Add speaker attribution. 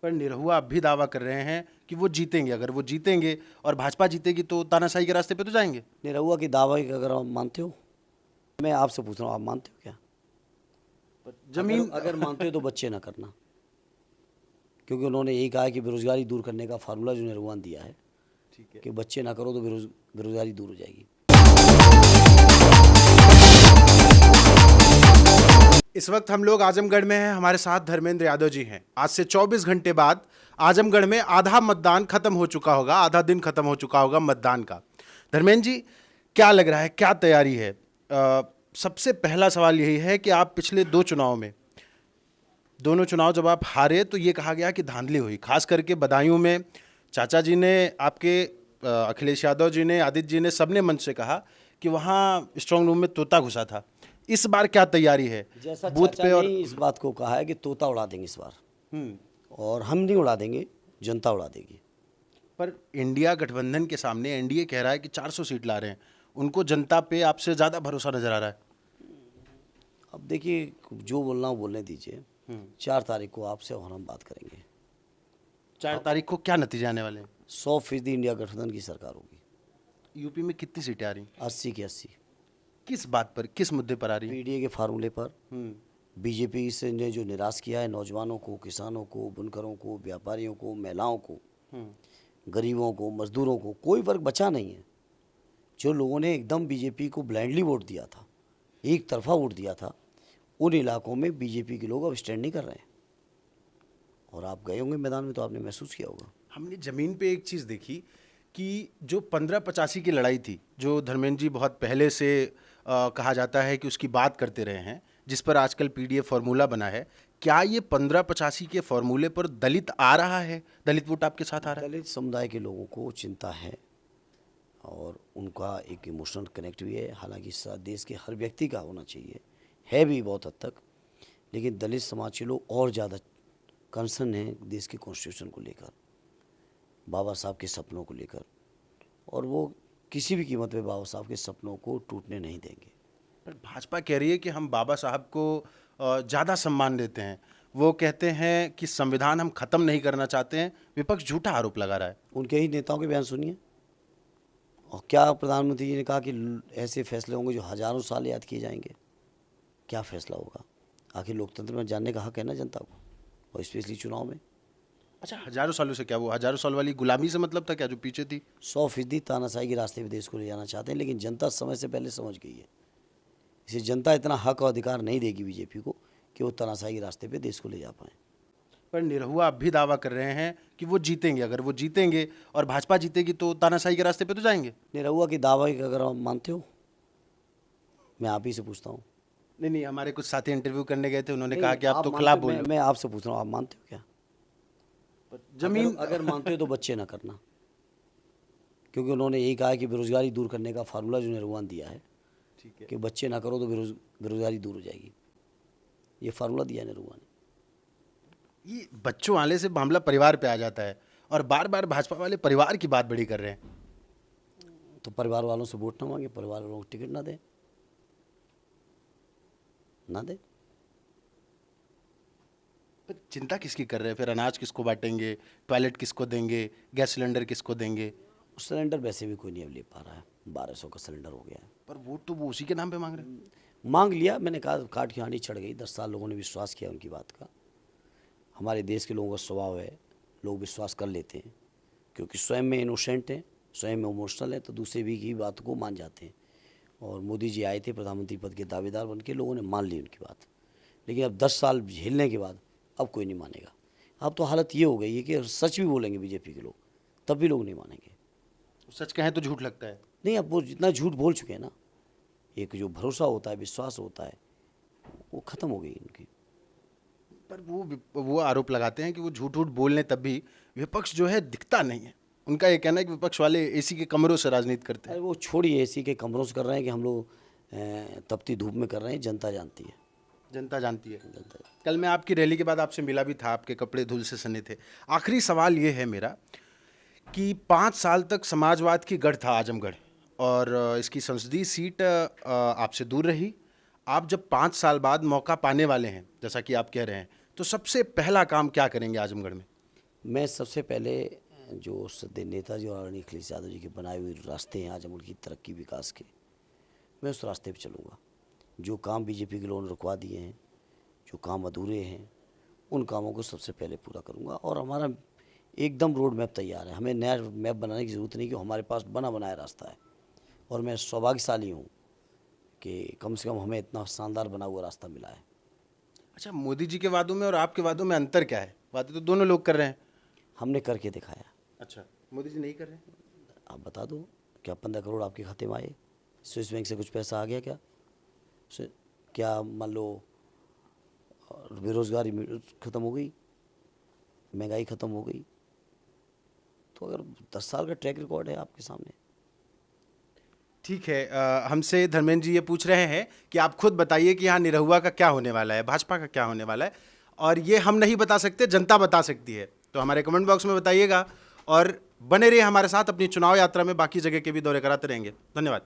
Speaker 1: पर निरहुआ अब भी दावा कर रहे हैं कि वो जीतेंगे। अगर वो जीतेंगे और भाजपा जीतेगी तो तानाशाही के रास्ते पे तो जाएंगे।
Speaker 2: निरहुआ की दावा अगर आप मानते हो, मैं आपसे पूछ रहा हूँ, आप मानते हो क्या?
Speaker 1: जमीन
Speaker 2: अगर मानते हो तो बच्चे ना करना, क्योंकि उन्होंने यही कहा है कि बेरोजगारी दूर करने का फार्मूला जो निरहुआ ने दिया है
Speaker 1: ठीक है।
Speaker 2: कि बच्चे ना करो तो बेरोजगारी दूर हो जाएगी।
Speaker 1: इस वक्त हम लोग आजमगढ़ में हैं। हमारे साथ धर्मेंद्र यादव जी हैं। आज से 24 घंटे बाद आजमगढ़ में आधा मतदान खत्म हो चुका होगा, आधा दिन खत्म हो चुका होगा मतदान का। धर्मेंद्र जी, क्या लग रहा है, क्या तैयारी है? सबसे पहला सवाल यही है कि आप पिछले दो चुनाव में, दोनों चुनाव जब आप हारे तो ये कहा गया कि धांधली हुई, खास करके बदायूं में चाचा जी ने, आपके अखिलेश यादव जी ने, आदित्य जी ने, सबने मंच से कहा कि वहाँ स्ट्रांग रूम में तोता घुसा था। इस बार क्या तैयारी है
Speaker 2: जैसा
Speaker 1: बूथ
Speaker 2: चाचा
Speaker 1: पे?
Speaker 2: ने
Speaker 1: और
Speaker 2: इस बात को कहा है कि तोता उड़ा देंगे इस बार, और हम नहीं उड़ा देंगे, जनता उड़ा देगी।
Speaker 1: पर इंडिया गठबंधन के सामने एनडीए कह रहा है कि 400 सीट ला रहे हैं, उनको जनता पे आपसे ज़्यादा भरोसा नजर आ रहा है।
Speaker 2: अब देखिए, जो बोलना हो बोलने दीजिए। 4 तारीख को आपसे और हम बात करेंगे।
Speaker 1: 4 तारीख को क्या नतीजे आने वाले हैं?
Speaker 2: 100% इंडिया गठबंधन की सरकार होगी।
Speaker 1: यूपी में कितनी सीटें आ रही?
Speaker 2: 80 की 80।
Speaker 1: किस बात पर, किस मुद्दे पर आ रही?
Speaker 2: पीडीए के फार्मूले पर। बीजेपी से ने जो निराश किया है नौजवानों को, किसानों को, बुनकरों को, व्यापारियों को, महिलाओं को, गरीबों को, मजदूरों को, कोई वर्ग बचा नहीं है। जो लोगों ने एकदम बीजेपी को ब्लाइंडली वोट दिया था, एक तरफा वोट दिया था, उन इलाकों में बीजेपी के लोग अब स्टैंड नहीं कर रहे हैं। और आप गए होंगे मैदान में तो आपने महसूस किया होगा।
Speaker 1: हमने ज़मीन पे एक चीज़ देखी कि जो 1585 की लड़ाई थी, जो धर्मेंद्र जी बहुत पहले से कहा जाता है कि उसकी बात करते रहे हैं, जिस पर आजकल पीडीएफ फार्मूला बना है, क्या ये 1585 के फार्मूले पर दलित आ रहा है? दलित वोट आपके साथ आ रहा है?
Speaker 2: दलित समुदाय के लोगों को चिंता है और उनका एक इमोशनल कनेक्ट भी है। हालांकि देश के हर व्यक्ति का होना चाहिए, है भी बहुत हद तक, लेकिन दलित समाज के लोग और ज़्यादा कंसर्न हैं देश के कॉन्स्टिट्यूशन को लेकर, बाबा साहब के सपनों को लेकर, और वो किसी भी कीमत पे बाबा साहब के सपनों को टूटने नहीं देंगे।
Speaker 1: पर भाजपा कह रही है कि हम बाबा साहब को ज़्यादा सम्मान देते हैं। वो कहते हैं कि संविधान हम ख़त्म नहीं करना चाहते हैं। विपक्ष झूठा आरोप लगा रहा है।
Speaker 2: उनके ही नेताओं के बयान सुनिए। और क्या प्रधानमंत्री जी ने कहा कि ऐसे फैसले होंगे जो हज़ारों साल याद किए जाएंगे। क्या फैसला होगा? आखिर लोकतंत्र में जानने का हक है ना जनता को, और स्पेशली चुनाव में।
Speaker 1: अच्छा, हज़ारों सालों से क्या, वो हज़ारों साल वाली गुलामी से मतलब था क्या जो पीछे थी?
Speaker 2: 100% तानाशाही के रास्ते पे देश को ले जाना चाहते हैं, लेकिन जनता समय से पहले समझ गई है। इसे जनता इतना हक और अधिकार नहीं देगी बीजेपी को कि वो तानाशाही के रास्ते पे देश को ले जा पाए।
Speaker 1: पर निरहुआ अब भी दावा कर रहे हैं कि वो जीतेंगे। अगर वो जीतेंगे और भाजपा जीतेगी तो तानाशाही के रास्ते पे तो जाएंगे।
Speaker 2: निरहुआ की दावा अगर आप मानते हो, मैं आप ही से पूछता हूँ।
Speaker 1: नहीं नहीं, हमारे कुछ साथी इंटरव्यू करने गए थे, उन्होंने कहा कि आप तो खिलाफ बोल रहे हो।
Speaker 2: मैं आपसे पूछ रहा हूँ, आप मानते हो क्या?
Speaker 1: जमीन
Speaker 2: अगर मानते हो तो बच्चे ना करना, क्योंकि उन्होंने यही कहा है कि बेरोजगारी दूर करने का फार्मूला जो निरहुआ ने दिया है
Speaker 1: ठीक है।
Speaker 2: कि बच्चे ना करो तो बेरोजगारी दूर हो जाएगी। ये फार्मूला दिया निरहुआ ने।
Speaker 1: ये बच्चों वाले से मामला परिवार पे आ जाता है और बार बार भाजपा वाले परिवार की बात बड़ी कर रहे हैं।
Speaker 2: तो परिवार वालों से वोट ना मांगे, परिवार वालों को टिकट ना दे, ना दे।
Speaker 1: पर चिंता किसकी कर रहे हैं फिर? अनाज किसको बांटेंगे, टॉयलेट किसको देंगे, गैस सिलेंडर किसको देंगे?
Speaker 2: सिलेंडर वैसे भी कोई नहीं अब ले पा रहा है, 1200 का सिलेंडर हो गया है।
Speaker 1: पर वोट तो वो उसी के नाम पे मांग रहे हैं।
Speaker 2: मांग लिया, मैंने कहा काट की हांडी चढ़ गई। 10 साल लोगों ने विश्वास किया उनकी बात का। हमारे देश के लोगों का स्वभाव है, लोग विश्वास कर लेते हैं, क्योंकि स्वयं में इनोसेंट हैं, स्वयं में इमोशनल है, तो दूसरे भी की बात को मान जाते हैं। और मोदी जी आए थे प्रधानमंत्री पद के दावेदार बन के, लोगों ने मान ली उनकी बात। लेकिन अब 10 साल झेलने के बाद अब कोई नहीं मानेगा। अब तो हालत ये हो गई है कि सच भी बोलेंगे बीजेपी के लोग, तब भी लोग नहीं मानेंगे।
Speaker 1: सच कहें तो झूठ लगता है।
Speaker 2: नहीं, अब वो जितना झूठ बोल चुके हैं ना, एक जो भरोसा होता है, विश्वास होता है, वो ख़त्म हो गई उनकी।
Speaker 1: पर वो आरोप लगाते हैं कि वो झूठ झूठ बोल लें तब भी विपक्ष जो है दिखता नहीं है। उनका ये कहना है कि विपक्ष वाले एसी के कमरों से राजनीति करते हैं।
Speaker 2: अरे वो छोड़िए, एसी के कमरों से कर रहे हैं कि हम लोग तपती धूप में कर रहे हैं, जनता जानती है।
Speaker 1: जनता जानती है।
Speaker 2: जनता
Speaker 1: कल मैं आपकी रैली के बाद आपसे मिला भी था, आपके कपड़े धूल से सने थे। आखिरी सवाल ये है मेरा कि 5 साल तक समाजवाद की गढ़ था आजमगढ़, और इसकी संसदीय सीट आपसे दूर रही। आप जब 5 साल बाद मौका पाने वाले हैं, जैसा कि आप कह रहे हैं, तो सबसे पहला काम क्या करेंगे आजमगढ़ में?
Speaker 2: मैं सबसे पहले जो सदे नेताजी और आदरणीय अखिलेश यादव जी के बनाए हुए रास्ते हैं आज मुल्क की तरक्की विकास के, मैं उस रास्ते पे चलूँगा। जो काम बीजेपी के लोगों ने रुकवा दिए हैं, जो काम अधूरे हैं, उन कामों को सबसे पहले पूरा करूँगा। और हमारा एकदम रोड मैप तैयार है, हमें नया मैप बनाने की ज़रूरत नहीं, कि हमारे पास बना बनाया रास्ता है। और मैं सौभाग्यशाली हूँ कि कम से कम हमें इतना शानदार बना हुआ रास्ता मिला है।
Speaker 1: अच्छा, मोदी जी के वादों में और आपके वादों में अंतर क्या है? वादे तो दोनों लोग कर रहे हैं।
Speaker 2: हमने करके दिखाया।
Speaker 1: अच्छा, मोदी जी नहीं कर रहे हैं?
Speaker 2: आप बता दो, क्या 15 करोड़ आपके खाते में आए? स्विस बैंक से कुछ पैसा आ गया क्या? क्या मान लो बेरोज़गारी ख़त्म हो गई, महंगाई ख़त्म हो गई? तो अगर 10 साल का ट्रैक रिकॉर्ड है आपके सामने।
Speaker 1: ठीक है, हमसे धर्मेंद्र जी ये पूछ रहे हैं कि आप खुद बताइए कि यहाँ निरहुआ का क्या होने वाला है, भाजपा का क्या होने वाला है, और ये हम नहीं बता सकते, जनता बता सकती है। तो हमारे कमेंट बॉक्स में बताइएगा और बने रहिए हमारे साथ। अपनी चुनाव यात्रा में बाकी जगह के भी दौरे कराते रहेंगे। धन्यवाद।